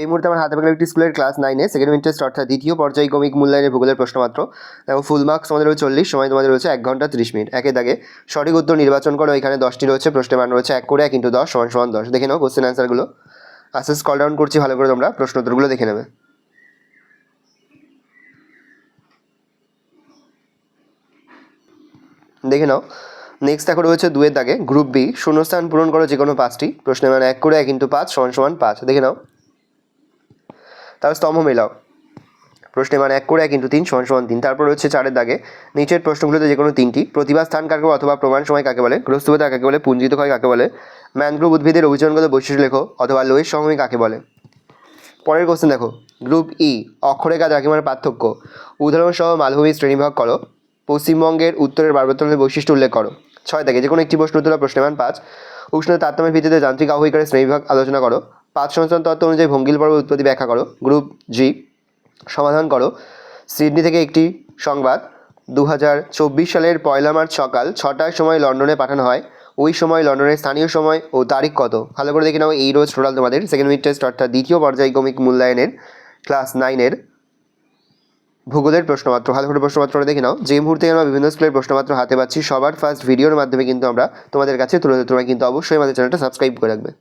এই মুহূর্তে আমার হাতে পেলাম একটি স্কুলের ক্লাস 9-এ সেকেন্ড মিড টেস্ট অর্থাৎ দ্বিতীয় পর্যায়ক্রমিক মূল্যায়নের ভূগোলের প্রশ্নমাত্র। দেখো ফুল মার্কস আমাদের রয়েছে 40, সময় তোমাদের রয়েছে 1 ঘন্টা 30 মিনিট। একে দাগে সঠিক উত্তর নির্বাচন করো। এখানে 10টি রয়েছে, প্রশ্নের মান রয়েছে 1 করে 1 × 10 = 10। দেখে নাও কোশ্চেন অ্যান্সারগুলো। আস্তে স্ক্রল ডাউন করছি, ভালো করে তোমরা প্রশ্ন উত্তরগুলো দেখে নেবে। দেখে নাও। নেক্সট দেখো রয়েছে 2-এর দাগে গ্রুপ বি, শূন্যস্থান পূরণ করো যে কোনো 5টি। প্রশ্নের মান 1 করে 1 × 5 = 5। দেখে নাও। তার স্তম্ভ মেলাও। প্রশ্নের মান 1 করে 1 × 3 = 3। তারপর রয়েছে 4-এর দাগে নিচের প্রশ্নগুলোতে যে কোনো 3টি। প্রতিভা স্থান কাকে বলে অথবা প্রমাণ সময় কাকে বলে, গ্রস্তবতা কাকে বলে, পুঞ্জিত ক্ষয় কাকে বলে, ম্যানগ্রোভ উদ্ভিদের অভিযোজনগত বৈশিষ্ট্য লেখো অথবা লোহিত সমভূমি কাকে বলে। পরের কোশ্চেন দেখো, গ্রুপ ই, অক্ষরেখা দ্রাঘিমার পার্থক্য, উদাহরণসহ মালভূমির শ্রেণীবিভাগ করো। পশ্চিমবঙ্গের উত্তরের পার্বত্যভূমির বৈশিষ্ট্য উল্লেখ করো। 6 দাগে যে কোনো একটি প্রশ্ন উত্তর, প্রশ্নের মান 5। উষ্ণতা তারতম্যের ভিত্তিতে যান্ত্রিক আবহিকারের শ্রেণীবিভাগ আলোচনা করো। 5 সংস্থান তত্ত্ব অনুযায়ী ভঙ্গিল পর্বের উৎপত্তি ব্যাখ্যা করো। গ্রুপ জি, সমাধান করো। সিডনি থেকে একটি সংবাদ 2024 সালের 1 মার্চ সকাল 6টার সময় লন্ডনে পাঠানো হয়। ওই সময় লন্ডনের স্থানীয় সময় ও তারিখ কত? ভালো করে দেখে নাও। এই রোজ টোটাল তোমাদের সেকেন্ড মিড টেস্ট অর্থাৎ দ্বিতীয় পর্যায়ক্রমিক মূল্যায়নের ক্লাস 9-এর ভূগোলের প্রশ্নমাত্র। ভালো করে প্রশ্নমাত্রটা দেখে নাও। যে মুহূর্তে আমরা বিভিন্ন স্কুলের প্রশ্নমাত্র হাতে পাচ্ছি, সবার ফার্স্ট ভিডিওর মাধ্যমে কিন্তু আমরা তোমাদের কাছে তুলে ধরতে। তোমরা কিন্তু অবশ্যই আমাদের চ্যানেলটা সাবস্ক্রাইব করে রাখবে।